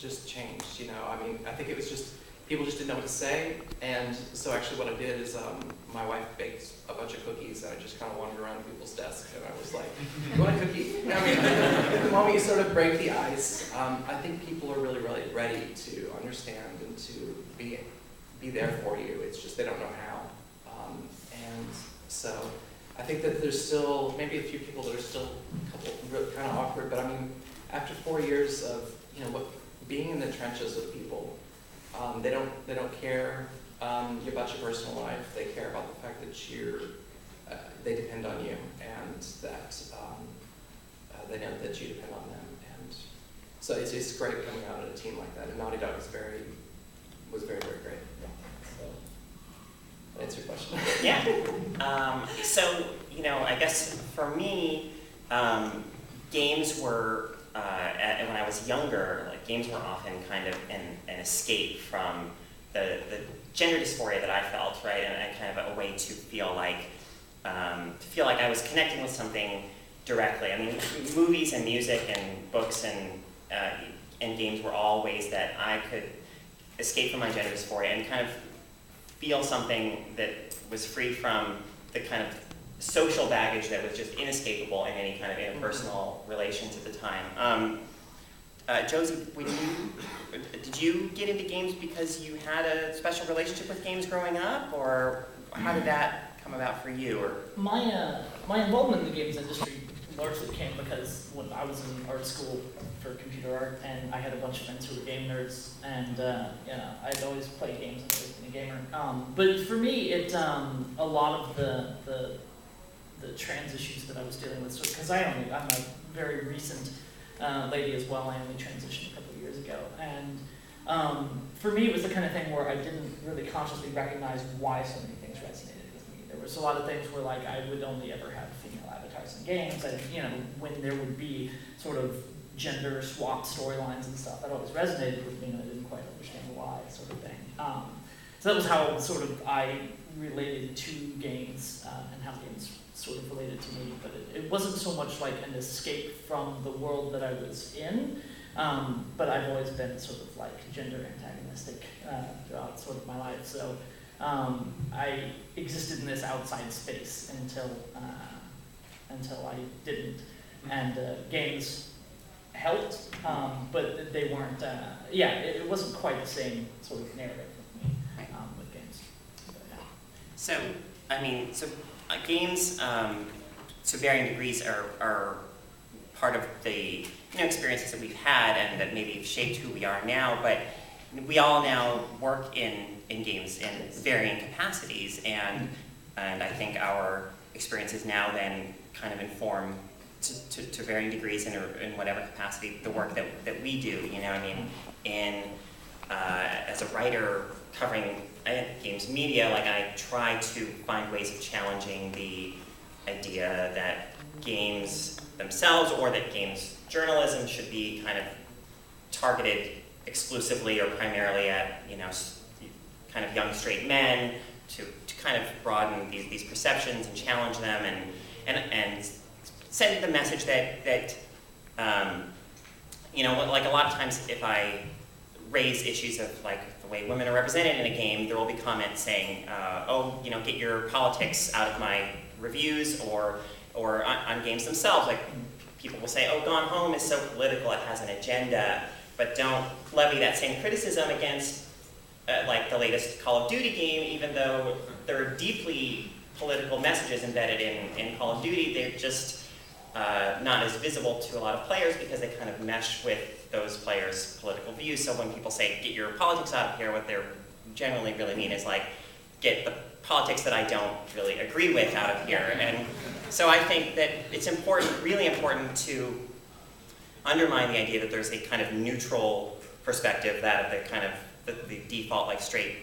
just changed, you know. I mean, I think it was just, people just didn't know what to say, and so actually what I did is my wife baked a bunch of cookies, and I just kind of wandered around people's desks, and I was like, you want a cookie? I mean, the moment you sort of break the ice, I think people are really, really ready to understand and to be there for you. It's just they don't know how. And so I think that there's still maybe a few people that are still a couple kind of awkward, but I mean, after 4 years of, you know, being in the trenches with people, they don't care about your personal life. They care about the fact that they depend on you, and that they know that you depend on them. And so it's great coming out of a team like that. And Naughty Dog was very, very great. So, that answer your question? Yeah. So, you know, I guess for me, games were, when I was younger, like games were often kind of an escape from the gender dysphoria that I felt, right? And kind of a way to feel like I was connecting with something directly. I mean, movies and music and books and games were all ways that I could escape from my gender dysphoria and kind of feel something that was free from the kind of social baggage that was just inescapable in any kind of interpersonal relations at the time. Josie, did you get into games because you had a special relationship with games growing up, or how did that come about for you? Or my involvement in the games industry largely came because when I was in art school for computer art, and I had a bunch of friends who were game nerds, and you know, I'd always play games and always been a gamer. But for me, a lot of the trans issues that I was dealing with, because I'm a very recent lady as well. I only transitioned a couple of years ago, and for me, it was the kind of thing where I didn't really consciously recognize why so many things resonated with me. There was a lot of things where, like, I would only ever have female avatars in games, and you know, when there would be sort of gender swapped storylines and stuff, that always resonated with me, and I didn't quite understand why, sort of thing. So that was how sort of I related to games and how games sort of related to me, but it wasn't so much like an escape from the world that I was in, but I've always been sort of like gender antagonistic throughout sort of my life. So I existed in this outside space until I didn't, and games helped, but they weren't. It wasn't quite the same sort of narrative with me with games. But, yeah. So, I mean, games, to varying degrees, are part of the experiences that we've had and that maybe have shaped who we are now. But we all now work in games in varying capacities, and I think our experiences now then kind of inform to varying degrees in whatever capacity the work that we do. You know, I mean, as a writer covering games media, like, I try to find ways of challenging the idea that games themselves or that games journalism should be kind of targeted exclusively or primarily at, you know, kind of young straight men, to kind of broaden these perceptions and challenge them and send the message that you know, like, a lot of times if I raise issues of, like, the way women are represented in a game, there will be comments saying, oh, you know, get your politics out of my reviews, or on games themselves. Like, people will say, oh, Gone Home is so political, it has an agenda, but don't levy that same criticism against like the latest Call of Duty game, even though there are deeply political messages embedded in Call of Duty. They're just not as visible to a lot of players because they kind of mesh with those players' political views. So when people say, get your politics out of here, what they're generally really mean is, like, get the politics that I don't really agree with out of here. And so I think that it's important, really important, to undermine the idea that there's a kind of neutral perspective, that of the kind of the default, like, straight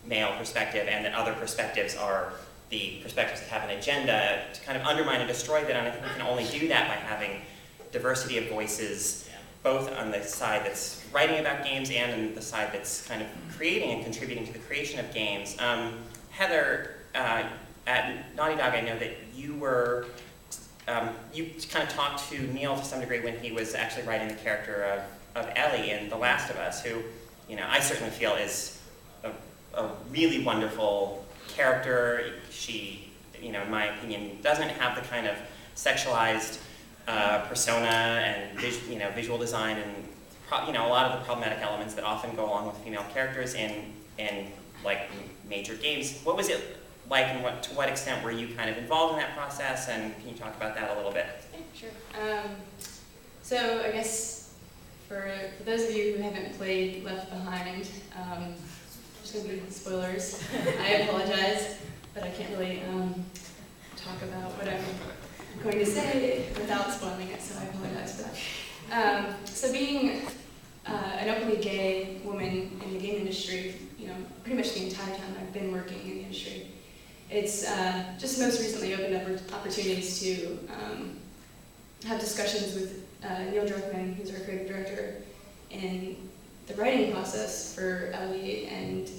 male perspective, and that other perspectives are the perspectives that have an agenda, to kind of undermine and destroy that. And I think we can only do that by having diversity of voices, both on the side that's writing about games and on the side that's kind of creating and contributing to the creation of games. Heather, at Naughty Dog, I know that you were you kind of talked to Neil to some degree when he was actually writing the character of Ellie in The Last of Us, who, you know, I certainly feel is a really wonderful character. She, you know, in my opinion, doesn't have the kind of sexualized persona and visual design and a lot of the problematic elements that often go along with female characters in like major games. What was it like, and to what extent were you kind of involved in that process? And can you talk about that a little bit? Yeah, sure. So I guess for those of you who haven't played Left Behind, there's going to be spoilers. I apologize, but I can't really talk about what I'm going to say without spoiling it, so I apologize for that. So being an openly gay woman in the game industry, you know, pretty much the entire time I've been working in the industry, it's just most recently opened up opportunities to have discussions with Neil Druckmann, who's our creative director, in the writing process for Ellie and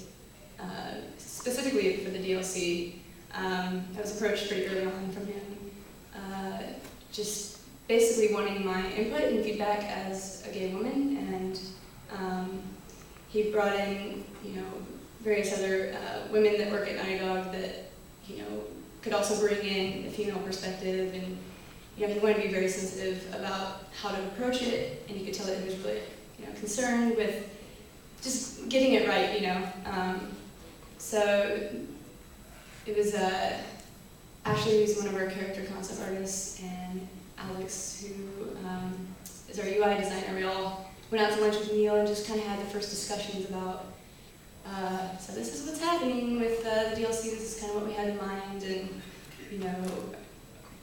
specifically for the DLC. I was approached pretty early on from him, just basically wanting my input and feedback as a gay woman, and he brought in, you know, various other women that work at Naughty Dog that, you know, could also bring in a female perspective, and you know, he wanted to be very sensitive about how to approach it, and you could tell that he was really, you know, concerned with just getting it right, you know. So it was Ashley, who's one of our character concept artists, and Alex, who is our UI designer. We all went out to lunch with Neil and just kind of had the first discussions about, so this is what's happening with the DLC, this is kind of what we had in mind, and, you know,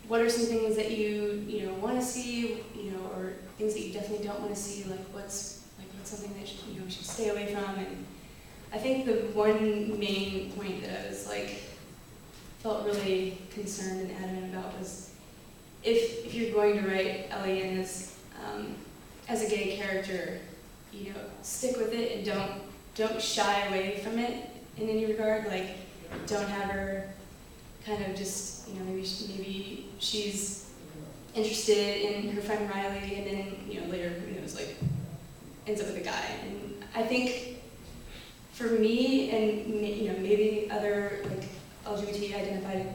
what are some things that you know, want to see, you know, or things that you definitely don't want to see, like what's something that, you know, we should stay away from. And I think the one main point that I was like, felt really concerned and adamant about was if you're going to write Ellie in as a gay character, you know, stick with it and don't shy away from it in any regard. Like, don't have her kind of just, you know, maybe she's interested in her friend Riley, and then, you know, later, who knows, like, ends up with a guy. And I think for me, and you know, maybe other like LGBT identified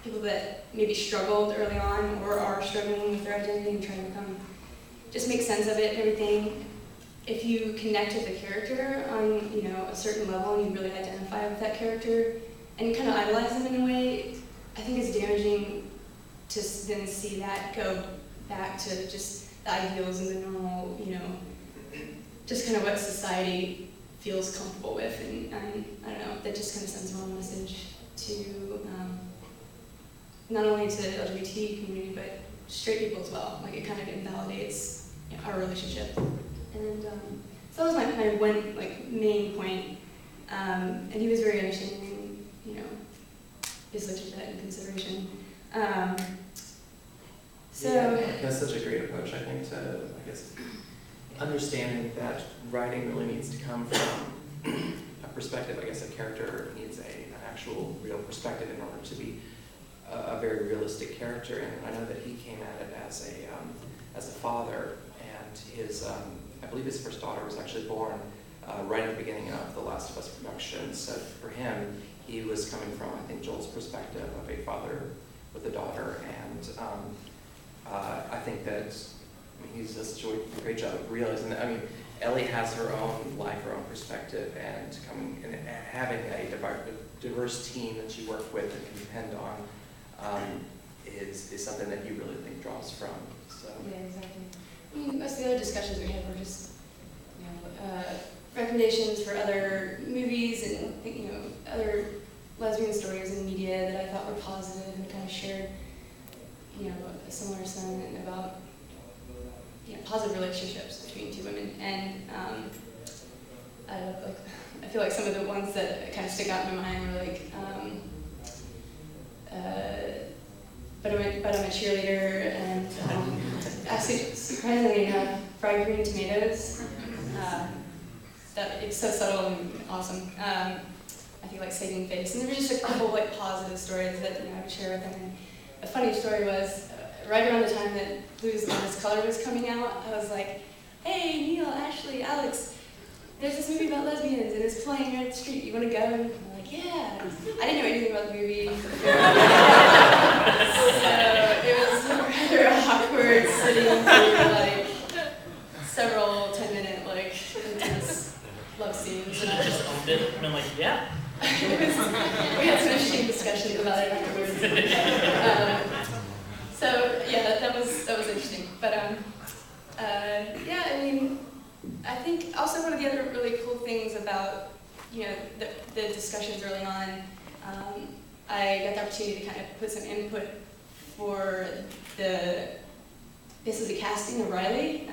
people that maybe struggled early on or are struggling with their identity and trying to just make sense of it and everything, if you connect with the character on, you know, a certain level and you really identify with that character and you kind of idolize them in a way, I think it's damaging to then see that go back to just the ideals and the normal, you know, just kind of what society feels comfortable with, and I don't know, that just kind of sends the wrong message to not only to the LGBT community, but straight people as well. Like, it kind of invalidates, you know, our relationship. And so that was my one like main point. And he was very understanding, you know, basically took that into consideration. So yeah, that's such a great approach, I think, to, I guess, understanding that writing really needs to come from a perspective. I guess a character needs an actual real perspective in order to be a very realistic character. And I know that he came at it as a father, and his I believe his first daughter was actually born right at the beginning of The Last of Us production. So for him, he was coming from, I think, Joel's perspective of a father with a daughter, and I think that he's done such a great job of realizing that. I mean, Ellie has her own life, her own perspective, and having a diverse team that you work with and can depend on is something that you really think draws from. So. Yeah, exactly. I mean, most of the other discussions we had were just, you know, recommendations for other movies and, you know, other lesbian stories in media that I thought were positive and kind of shared, you know, a similar sentiment about, you know, positive relationships between two women. And I feel like some of the ones that kind of stick out in my mind were like, but I'm a cheerleader, and actually, surprisingly enough, fried green tomatoes. That it's so subtle and awesome. I feel like saving face, and there were just a couple like positive stories that, you know, I would share with them. And a funny story was right around the time that Blue's Modest Color was coming out, I was like, hey, Neil, Ashley, Alex, there's this movie about lesbians and it's playing right at the street. You want to go? And I'm like, yeah. I didn't know anything about the movie. So it was rather awkward sitting through like several 10-minute like intense love scenes. Should have just owned it and been like, yeah. We had some interesting discussions about it afterwards. So yeah, that was interesting. But yeah, I mean, I think also one of the other really cool things about the discussions early on, I got the opportunity to kind of put some input for basically the casting of Riley.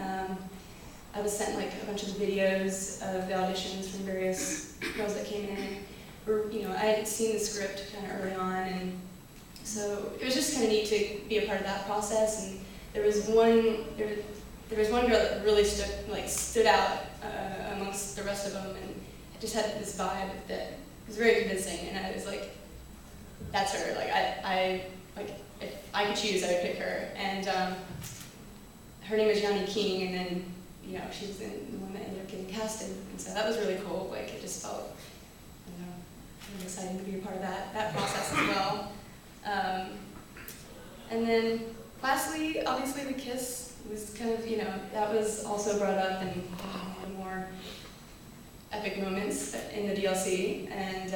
I was sent like a bunch of videos of the auditions from various girls that came in. I had seen the script kind of early on, and so it was just kind of neat to be a part of that process. And there was one girl that really stood out amongst the rest of them, and just had this vibe that was very convincing. And I was like, that's her. Like if I could choose, I would pick her. And her name is Yanni King, and then she was the one that ended up getting casted, and so that was really cool. Like it just felt really exciting to be a part of that process as well. And then lastly, obviously the kiss was kind of, that was also brought up in one of the more epic moments in the DLC, and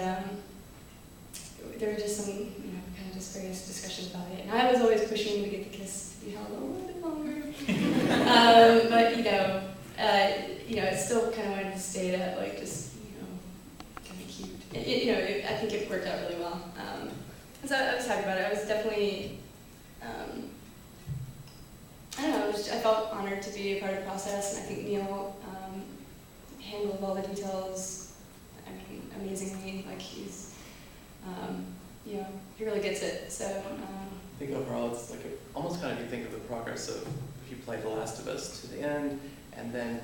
there were just some, kind of just various discussions about it. And I was always pushing to get the kiss to be held a little bit longer. But, it still kind of wanted to stay at, like, just, kind of cute. I think it worked out really well. And so I was happy about it. I was definitely, I don't know, I felt honored to be a part of the process, and I think Neil handled all the details, amazingly. Like he's, he really gets it. So I think overall it's like almost kind of you think of the progress of if you play The Last of Us to the end and then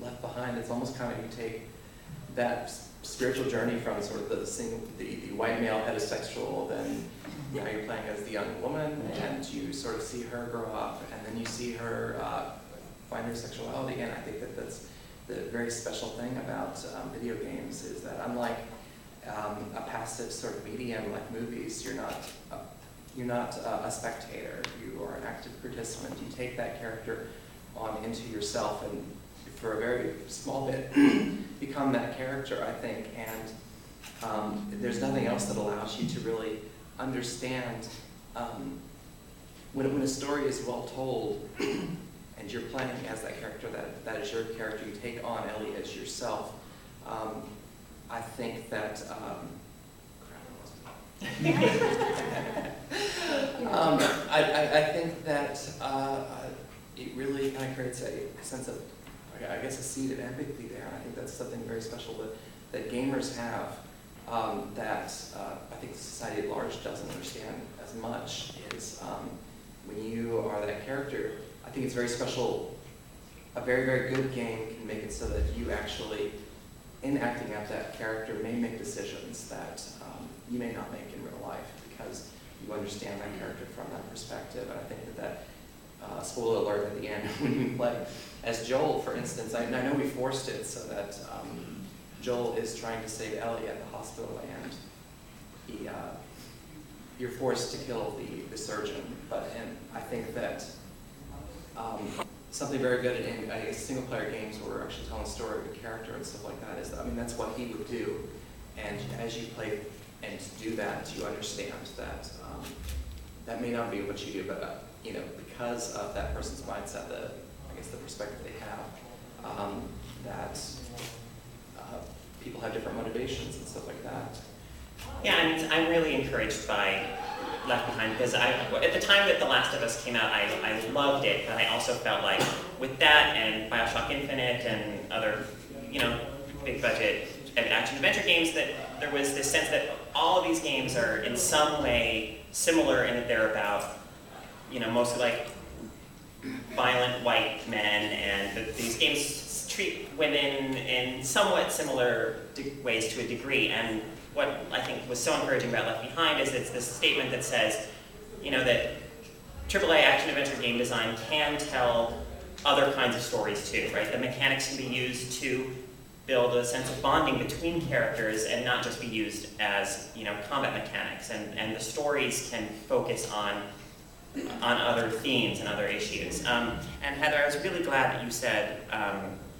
Left Behind, it's almost kind of you take that spiritual journey from sort of the white male heterosexual, then now you're playing as the young woman, and you sort of see her grow up, and then you see her find her sexuality. And I think that's the very special thing about video games is that unlike a passive sort of medium like movies, you're not a spectator. You are an active participant. You take that character on into yourself, and for a very small bit, become that character, I think. And there's nothing else that allows you to really understand when a story is well told and you're playing as that character, that is your character, you take on Ellie as yourself. I think that I think that it really kind of creates a sense of, I guess, a seed of empathy there. And I think that's something very special that gamers have that I think the society at large doesn't understand as much, is when you are that character, I think it's very special. A very, very good game can make it so that you actually, in acting out that character, may make decisions that you may not make in real life because you understand that character from that perspective. And I think that spoiler alert at the end, when you play as Joel, for instance, I know we forced it so that Joel is trying to save Ellie at the hospital, and you're forced to kill the surgeon. And I think that something very good in single-player games where we're actually telling a story of a character and stuff like that is, that's what he would do. And as you play and do that, you understand that that may not be what you do, but because of that person's mindset, the perspective they have, that people have different motivations and stuff like that. Yeah, and I'm really encouraged by Left Behind because at the time that The Last of Us came out, I loved it, but I also felt like with that and BioShock Infinite and other, big budget action-adventure games, that there was this sense that all of these games are in some way similar in that they're about, mostly like violent white men, and that these games treat women in somewhat similar ways to a degree. And what I think was so encouraging about Left Behind is it's this statement that says, that AAA action-adventure game design can tell other kinds of stories too, right? The mechanics can be used to build a sense of bonding between characters and not just be used as, combat mechanics. And the stories can focus on other themes and other issues. And Heather, I was really glad that you said,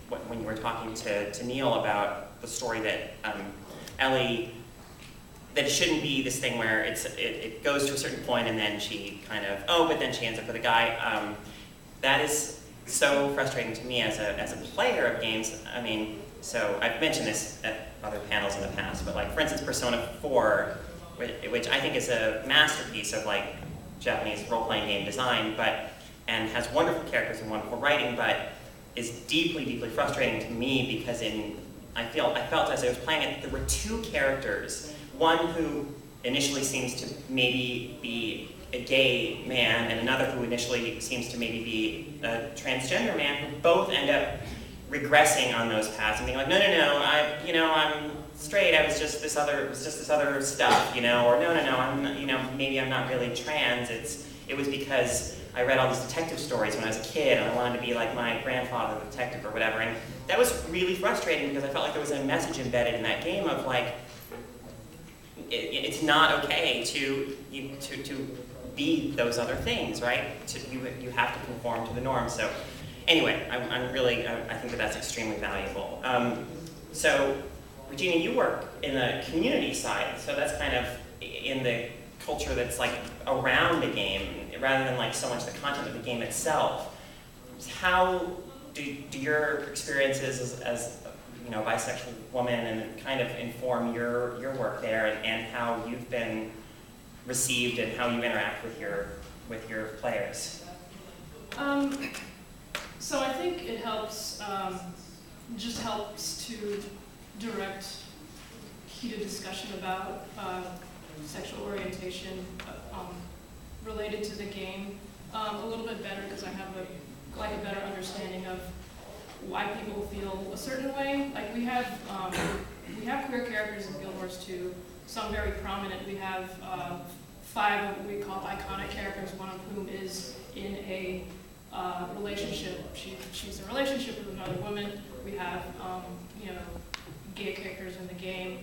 when you were talking to Neil about the story that Ellie, that it shouldn't be this thing where it goes to a certain point and then she but then she ends up with a guy. That is so frustrating to me as a player of games. I mean, so I've mentioned this at other panels in the past, but like, for instance, Persona 4, which I think is a masterpiece of like Japanese role-playing game design, and has wonderful characters and wonderful writing, but is deeply, deeply frustrating to me because I felt as I was playing it, there were two characters, one who initially seems to maybe be a gay man, and another who initially seems to maybe be a transgender man, who both end up regressing on those paths and being like, no, I'm straight, it was just this other stuff, or no, maybe I'm not really trans, it was because I read all these detective stories when I was a kid and I wanted to be like my grandfather, the detective or whatever, and that was really frustrating because I felt like there was a message embedded in that game of like, it's not okay to be those other things, right? You have to conform to the norm. So anyway, I think that's extremely valuable. So Regina, you work in the community side, so that's kind of in the culture that's like around the game, rather than like so much the content of the game itself. How do your experiences as a bisexual woman and kind of inform your work there and how you've been received and how you interact with your players? So I think it helps, just helps to direct heated discussion about sexual orientation related to the game a little bit better because I have a better understanding of why people feel a certain way. Like we have queer characters in Guild Wars 2, some very prominent. We have 5 of what we call iconic characters, one of whom is in a relationship. She's in a relationship with another woman. We have gay characters in the game.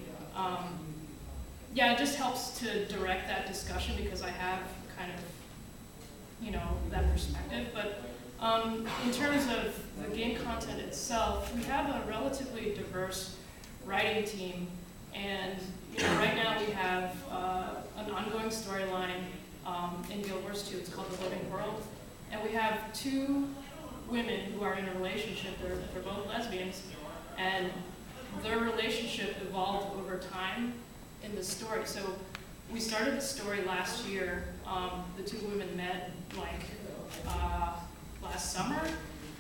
It just helps to direct that discussion because I have kind of that perspective. But in terms of the game content itself, we have a relatively diverse writing team, and right now we have an ongoing storyline in Guild Wars 2. It's called The Living World, and we have 2 women who are in a relationship. They're both lesbians, and their relationship evolved over time in the story. So we started the story last year. The 2 women met last summer,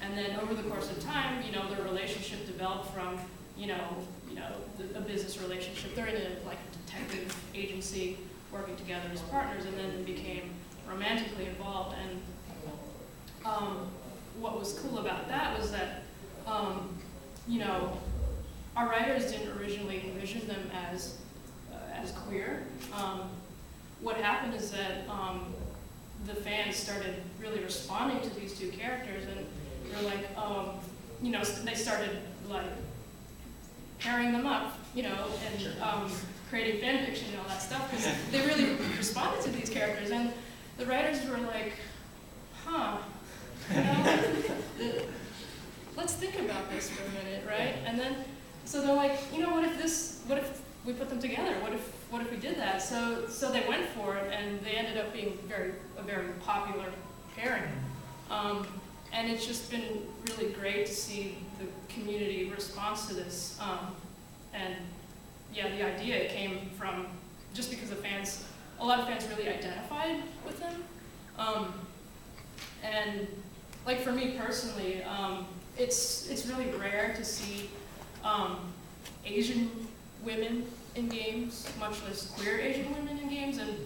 and then over the course of time, their relationship developed from a business relationship. They're in a detective agency working together as partners, and then became romantically involved. And what was cool about that was that our writers didn't originally envision them as queer. What happened is that the fans started really responding to these 2 characters, and they're like, they started pairing them up, and creating fan fiction and all that stuff, because they really responded to these characters, and the writers were like, let's think about this for a minute, right? And then, so they're like, what if we put them together? What if we did that? So they went for it, and they ended up being a very popular pairing. And it's just been really great to see the community response to this. The idea came from just because a lot of fans really identified with them. And for me personally, it's really rare to see Asian women in games, much less queer Asian women in games. And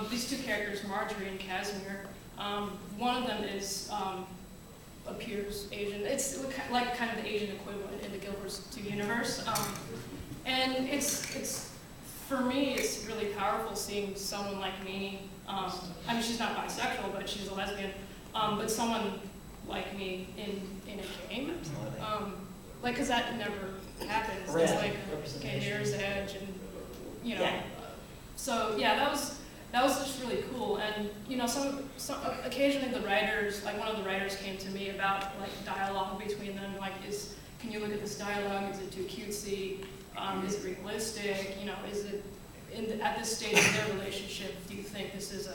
these 2 characters, Marjorie and Casimir, one of them appears Asian. It's like kind of the Asian equivalent in the Guild Wars 2 universe. And it's for me, it's really powerful seeing someone like me. I mean, she's not bisexual, but she's a lesbian. But someone like me in a game. Like, cause that never happens. Right. It's like, okay, here's Edge, and you know. Yeah. So yeah, that was just really cool. And you know, some occasionally the writers, like one of the writers came to me about like dialogue between them. Like, can you look at this dialogue? Is it too cutesy? Is it realistic? You know, is it at this stage of their relationship? Do you think this is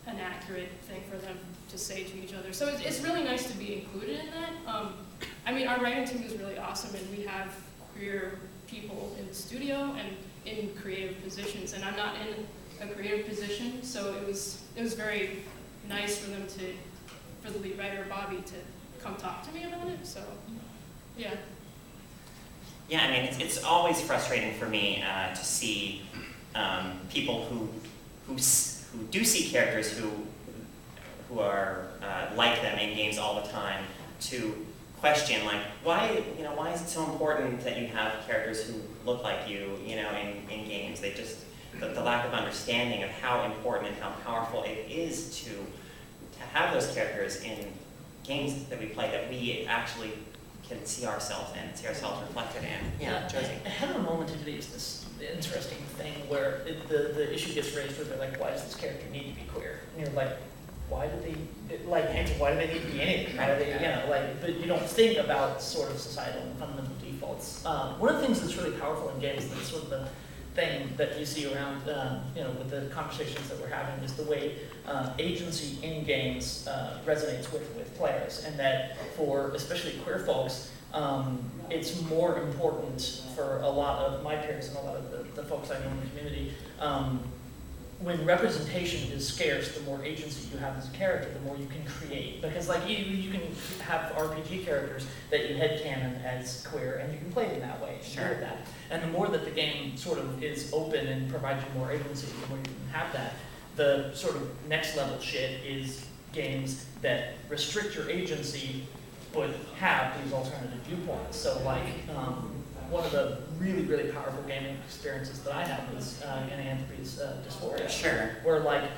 an accurate thing for them to say to each other? So it's really nice to be included in that. I mean, our writing team is really awesome, and we have queer people in the studio and in creative positions. And I'm not in a creative position, so it was very nice for them for the lead writer Bobby to come talk to me about it. So yeah. Yeah, I mean, it's always frustrating for me to see people who do see characters who are like them in games all the time to question, like, why is it so important that you have characters who look like you, in games? They just the lack of understanding of how important and how powerful it is to have those characters in games that we play that we actually can see ourselves in, see ourselves reflected in. Yeah, Josie. Heteronormativity is this interesting thing where the issue gets raised where they're like, why does this character need to be queer? And you're like, why do they need to be anything? Why do they, but you don't think about sort of societal and fundamental defaults. One of the things that's really powerful in games, that's sort of the thing that you see around, with the conversations that we're having, is the way agency in games resonates with players, and that for especially queer folks, it's more important for a lot of my peers and a lot of the folks I know in the community. When representation is scarce, the more agency you have as a character, the more you can create. Because like you can have RPG characters that you headcanon as queer, and you can play them that way. Sure. With that. And the more that the game sort of is open and provides you more agency, the more you can have that. The sort of next level shit is games that restrict your agency, but have these alternative viewpoints. So like, one of the really, really powerful gaming experiences that I had was in Anthropy's Dysphoria. Sure. Where like,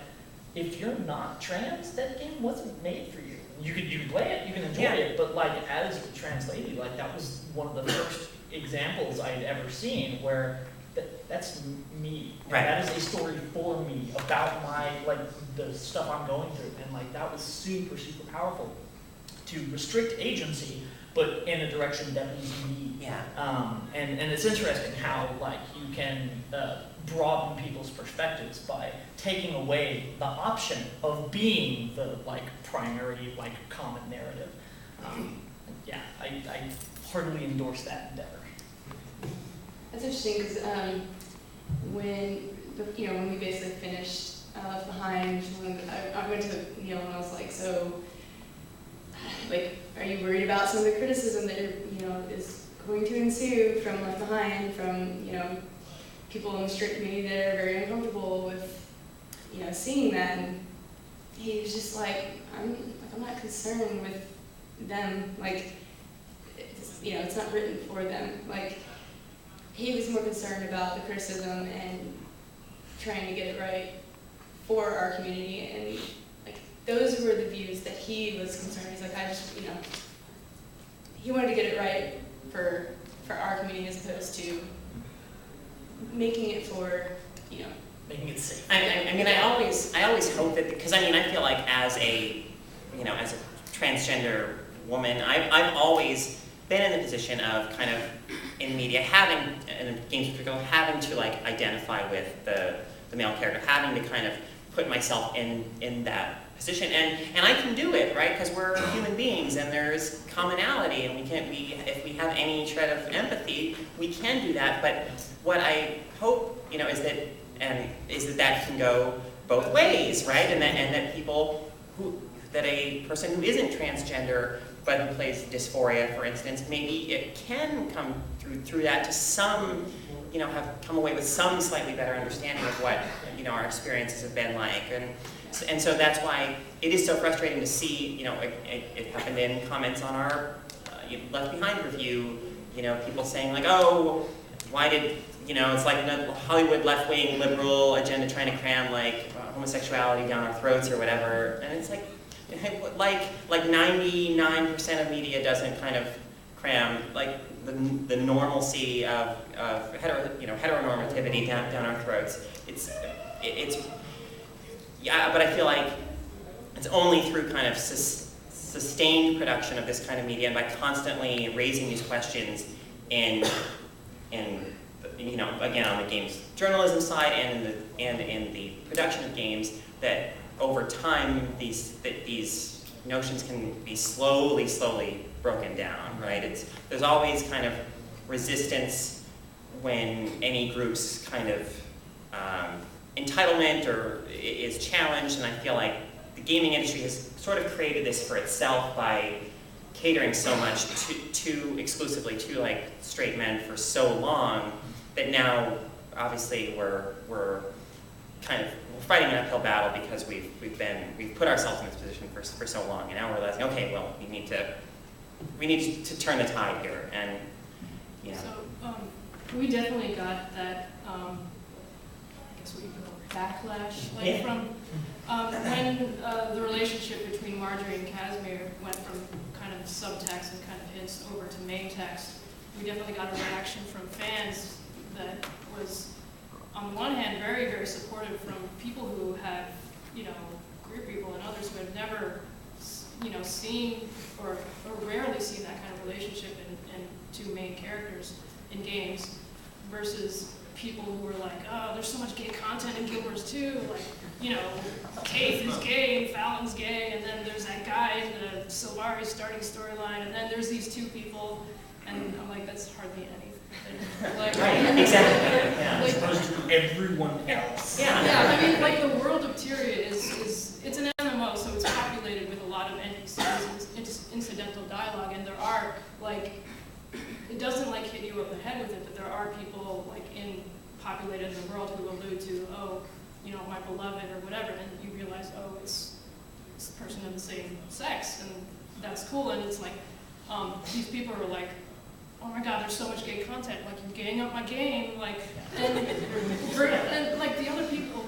if you're not trans, that game wasn't made for you. You could play it, you can enjoy it, but like as a trans lady, like that was one of the first examples I'd ever seen where that's me. And right. That is a story for me about my, like the stuff I'm going through. And like that was super, super powerful to restrict agency, but in a direction that was me. Yeah. And it's interesting how like you can broaden people's perspectives by taking away the option of being the like primary like common narrative. I heartily endorse that endeavor. That's interesting because when we basically finished Left Behind, I went to Neil and I was like, so. Like, are you worried about some of the criticism that is going to ensue from Left Behind, from people in the straight community that are very uncomfortable with seeing that? And he was just like, I'm not concerned with them. Like, it's not written for them. Like, he was more concerned about the criticism and trying to get it right for our community. And those were the views that he was concerned. He's like, he wanted to get it right for our community as opposed to making it for, making it safe. I always hope that, because I feel like as a transgender woman, I've always been in the position of kind of in media having, in games in particular, having to like identify with the male character, having to kind of put myself in that position, and I can do it, right? Because we're human beings, and there's commonality, and if we have any shred of empathy, we can do that. But what I hope, is that can go both ways, right? And that a person who isn't transgender but who plays Dysphoria, for instance, maybe it can come through that to some, have come away with some slightly better understanding of what our experiences have been like. And so that's why it is so frustrating to see, it happened in comments on our Left Behind review, people saying like, oh, why did you know, it's like a Hollywood left-wing liberal agenda trying to cram like homosexuality down our throats or whatever, and it's like 99% of media doesn't kind of cram like the normalcy of heteronormativity down our throats. It's yeah, but I feel like it's only through kind of sustained production of this kind of media and by constantly raising these questions in you know, again, on the games journalism side and in the production of games, that over time these notions can be slowly broken down, right? There's always kind of resistance when any group's kind of entitlement or is challenged, and I feel like the gaming industry has sort of created this for itself by catering so much to exclusively to like straight men for so long, that now obviously we're fighting an uphill battle because we've put ourselves in this position for so long, and now we're realizing, okay, well, we need to turn the tide here, and you know. So we definitely got that I guess what you call backlash, like from when the relationship between Marjorie and Casimir went from kind of subtext and kind of hints over to main text. We definitely got a reaction from fans that was, on the one hand, very, very supportive from people who have, you know, queer people and others who have never, you know, seen or rarely seen that kind of relationship in two main characters in games, versus people who were like, oh, there's so much gay content in Guild Wars 2, like, you know, Kaith is gay, Fallon's gay, and then there's that guy in the Sylvari starting storyline, and then there's these two people, and I'm like, that's hardly anything. Like, right, exactly. Yeah. As opposed to everyone else. Yeah. Yeah, I mean, like the world of Tyria is it's an MMO, so it's populated with a lot of NPCs, it's incidental dialogue, and there are like, it doesn't like hit you over the head with it, but there are people like populated in the world who allude to, oh, you know, my beloved or whatever, and you realize, oh, it's a person of the same sex, and that's cool, and it's like, these people are like, oh my god, there's so much gay content, like you're gaying up my game, like, and like the other people,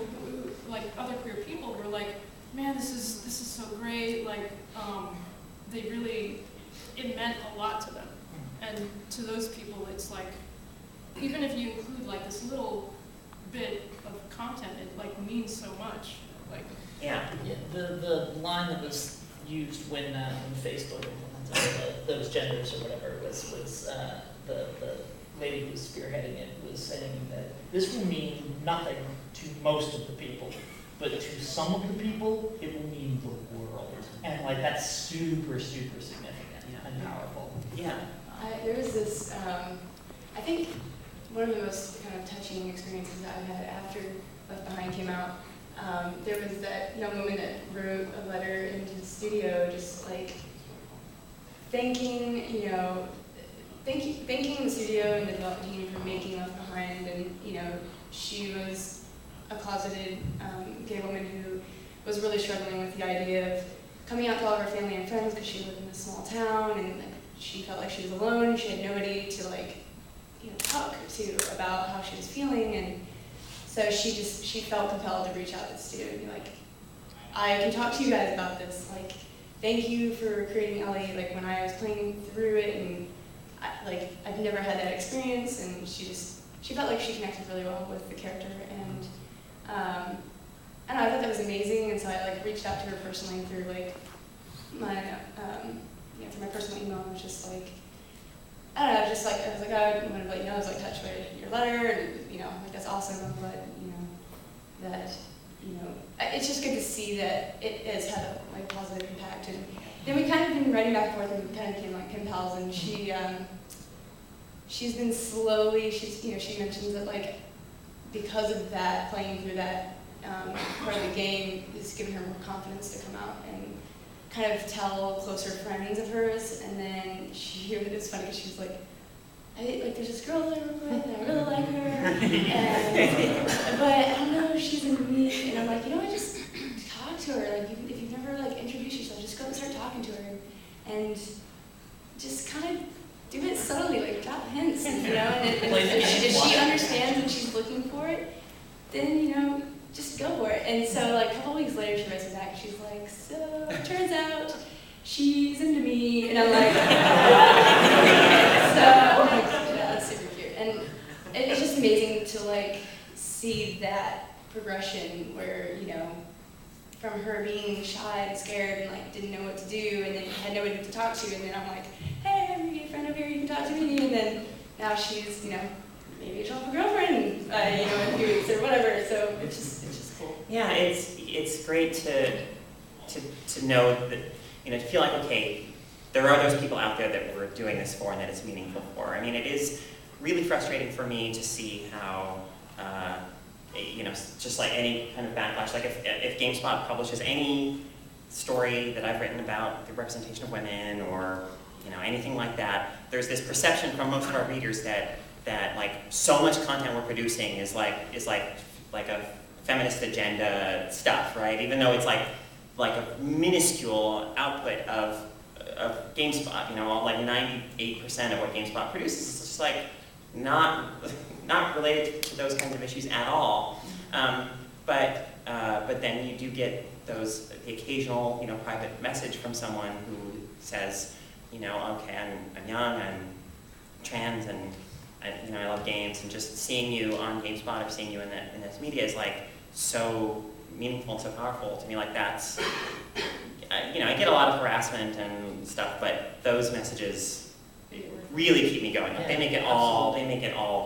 like other queer people were like, man, this is so great, like, they really, it meant a lot to them, and to those people, it's like, even if you include like this little bit of content, it like means so much, like. Yeah. The line that was used when Facebook implemented those genders or whatever was the lady who was spearheading it was saying that this will mean nothing to most of the people, but to some of the people, it will mean the world. And like that's super, super significant and powerful. Yeah. There was this, I think one of the most kind of touching experiences that I've had after Left Behind came out, there was that young woman that wrote a letter into the studio just like thanking, you know, thanking the studio and the development team for making Left Behind, and, you know, she was a closeted gay woman who was really struggling with the idea of coming out to all of her family and friends because she lived in a small town, and like, she felt like she was alone. She had nobody to like, you know, talk to about how she was feeling, and so she felt compelled to reach out to the studio and be like, I can talk to you guys about this. Like, thank you for creating Ellie. Like when I was playing through it, and I've never had that experience, and she felt like she connected really well with the character, and I thought that was amazing, and so I like reached out to her personally through like my through my personal email, and was just like, I don't know, I was like, I wanted to let you know I was like touched by your letter, and you know, like that's awesome. I'm glad, you know, that, you know, it's just good to see that it has had a like positive impact. And then we kind of been writing back and forth, and we kind of became like pen pals, and she's been slowly, you know, she mentions that like because of that, playing through that part of the game has given her more confidence to come out and kind of tell closer friends of hers. And then it's funny, she was like, there's this girl that I work with, and I really like her, but I don't know if she's into me. And I'm like, you know, I just talk to her. Like, if you've never like introduced yourself, just go and start talking to her, and just kind of do it subtly, like drop hints, you know, and Play the game. if she understands what she's looking for, then, you know, just go for it. And so, like, a couple weeks later, she writes me back, she's like, so, it turns out, she's into me, and I'm like, so, yeah, that's super cute. And it's just amazing to, like, see that progression where, you know, from her being shy and scared and, like, didn't know what to do, and then had nobody to talk to, and then I'm like, hey, I'm your friend over here, you can talk to me, and then now she's, you know, maybe she'll have a girlfriend, you know, in a few weeks or whatever, so it's just cool. Yeah, it's great to know that, you know, to feel like, okay, there are those people out there that we're doing this for and that it's meaningful for. I mean, it is really frustrating for me to see how, you know, just like any kind of backlash, like if GameSpot publishes any story that I've written about the representation of women or, you know, anything like that, there's this perception from most of our readers that like so much content we're producing is like a feminist agenda stuff, right? Even though it's like a minuscule output of GameSpot, you know, like 98% of what GameSpot produces is just like not related to those kinds of issues at all. But then you do get the occasional, you know, private message from someone who says, you know, okay, I'm young, I'm trans, and you know, I love games, and just seeing you on GameSpot or seeing you in this media is like so meaningful and so powerful to me. Like that's, you know, I get a lot of harassment and stuff, but those messages really keep me going. Like, they make it all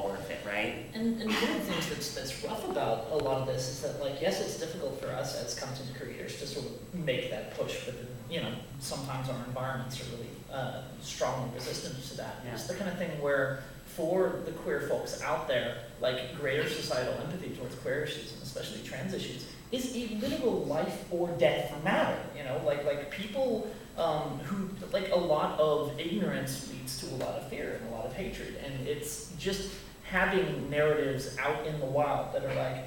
worth it, right? And one of the things that's rough about a lot of this is that, like, yes, it's difficult for us as content creators to sort of make that push, but you know, sometimes our environments are really strongly resistant to that. Yeah. It's the kind of thing where, for the queer folks out there, like, greater societal empathy towards queer issues, and especially trans issues, is a literal life or death matter. You know, like people who, like, a lot of ignorance leads to a lot of fear and a lot of hatred, and it's just having narratives out in the wild that are like,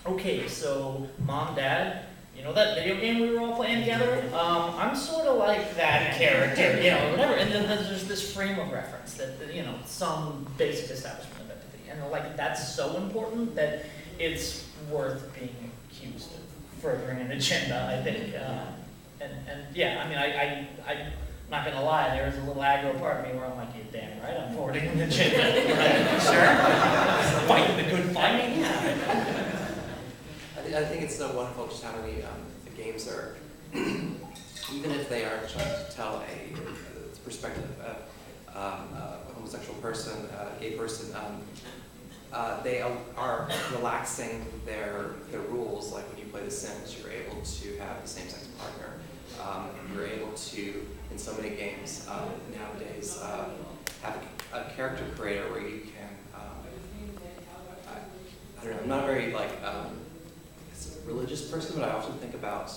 okay, so mom, dad, you know that video game we were all playing together? I'm sort of like that character, you know, whatever. And then there's this frame of reference that, you know, some basic establishment of empathy. And like, that's so important that it's worth being accused of furthering an agenda, I think. And yeah, I mean, I'm not gonna lie, there was a little aggro part of me where I'm like, you're damn right, I'm forwarding an agenda. Right? Sure. Fighting the good fight. I mean, yeah. I think it's so wonderful just how many the games are, even if they are trying to tell a perspective of a homosexual person, a gay person, they are relaxing their rules. Like when you play The Sims, you're able to have the same-sex partner. You're able to, in so many games nowadays, have a character creator where you can, I don't know, I'm not very like, religious person, but I often think about,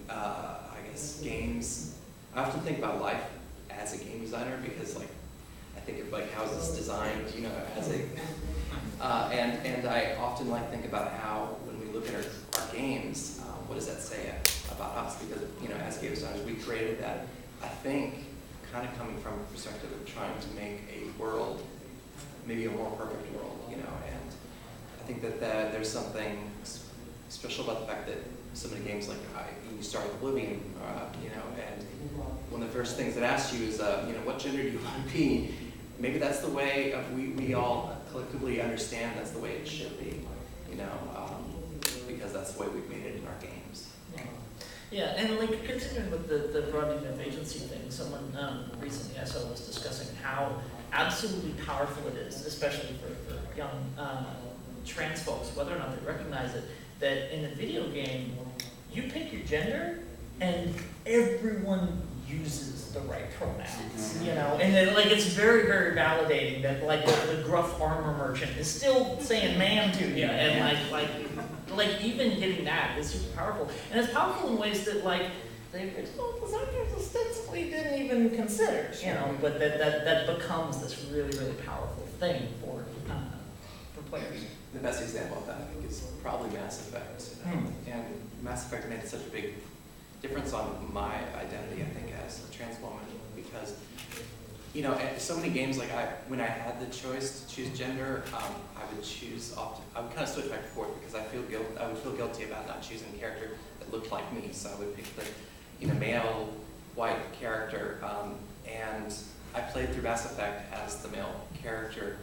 I guess, games. I often think about life as a game designer because, like, I think of like how is this designed, you know, as a, and I often like think about how when we look at our games, what does that say about us? Because, you know, as game designers, we created that. I think kind of coming from a perspective of trying to make a world, maybe a more perfect world, you know, and I think that there's something special about the fact that so many games, like you start with Oblivion, you know, and one of the first things it asks you is, you know, what gender do you want to be? Maybe that's the way we all collectively understand that's the way it should be, you know, because that's the way we've made it in our games. Yeah, and like continuing with the broadening of agency thing, someone recently I saw was discussing how absolutely powerful it is, especially for young trans folks, whether or not they recognize it, that in a video game, you pick your gender, and everyone uses the right pronouns, you know? And then, like, it's very, very validating that, like, the gruff armor merchant is still saying ma'am to you, and like even getting that is super powerful. And it's powerful in ways that, like, the designers ostensibly didn't even consider, you know, but that becomes this really, really powerful thing for players. The best example of that, I think, is probably Mass Effect. And Mass Effect made such a big difference on my identity, I think, as a trans woman, because you know, so many games, like when I had the choice to choose gender, I would choose often, I would kind of switch back and forth because I would feel guilty about not choosing a character that looked like me. So I would pick the, you know, male, white character, and I played through Mass Effect as the male character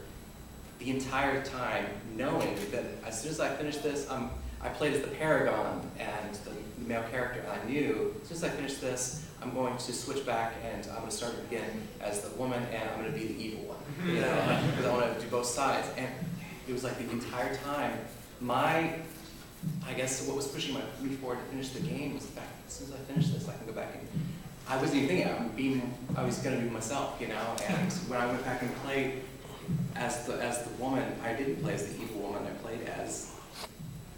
the entire time, knowing that as soon as I finished this, I played as the Paragon and the male character, and I knew as soon as I finish this, I'm going to switch back and I'm going to start again as the woman, and I'm going to be the evil one, you know, because I want to do both sides. And it was like the entire time, I guess what was pushing me forward to finish the game was the fact that as soon as I finish this, I can go back and I wasn't even thinking I was going to be myself, you know. And when I went back and played as the woman, I didn't play as the evil woman. I played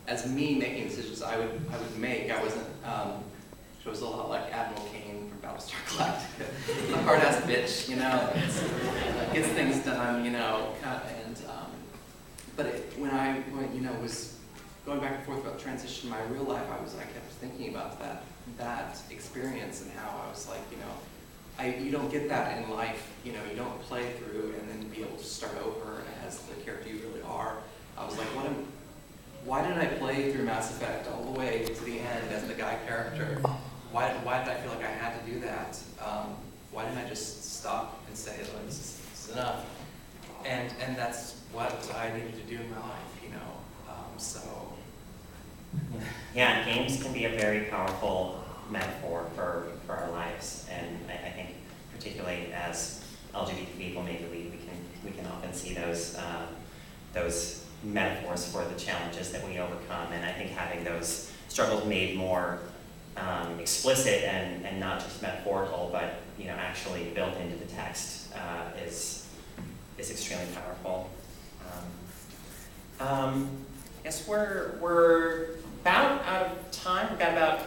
as me making decisions I would make. I wasn't. It was a lot like Admiral Kane from Battlestar Galactica, a hard-ass bitch, you know. Gets things done, you know. And but when I was going back and forth about transition in my real life, I kept thinking about that experience and how I was like, you know, you don't get that in life, you know, you don't play through and then be able to start over as the character you really are. I was like, why did I play through Mass Effect all the way to the end as the guy character? Why did I feel like I had to do that? Why didn't I just stop and say, oh, this is enough? And that's what I needed to do in my life, you know. So. Yeah, games can be a very powerful metaphor for our lives, and I think particularly as LGBT people, maybe we can often see those metaphors for the challenges that we overcome, and I think having those struggles made more explicit and not just metaphorical, but you know actually built into the text is extremely powerful. I guess we're about out of time. We've got about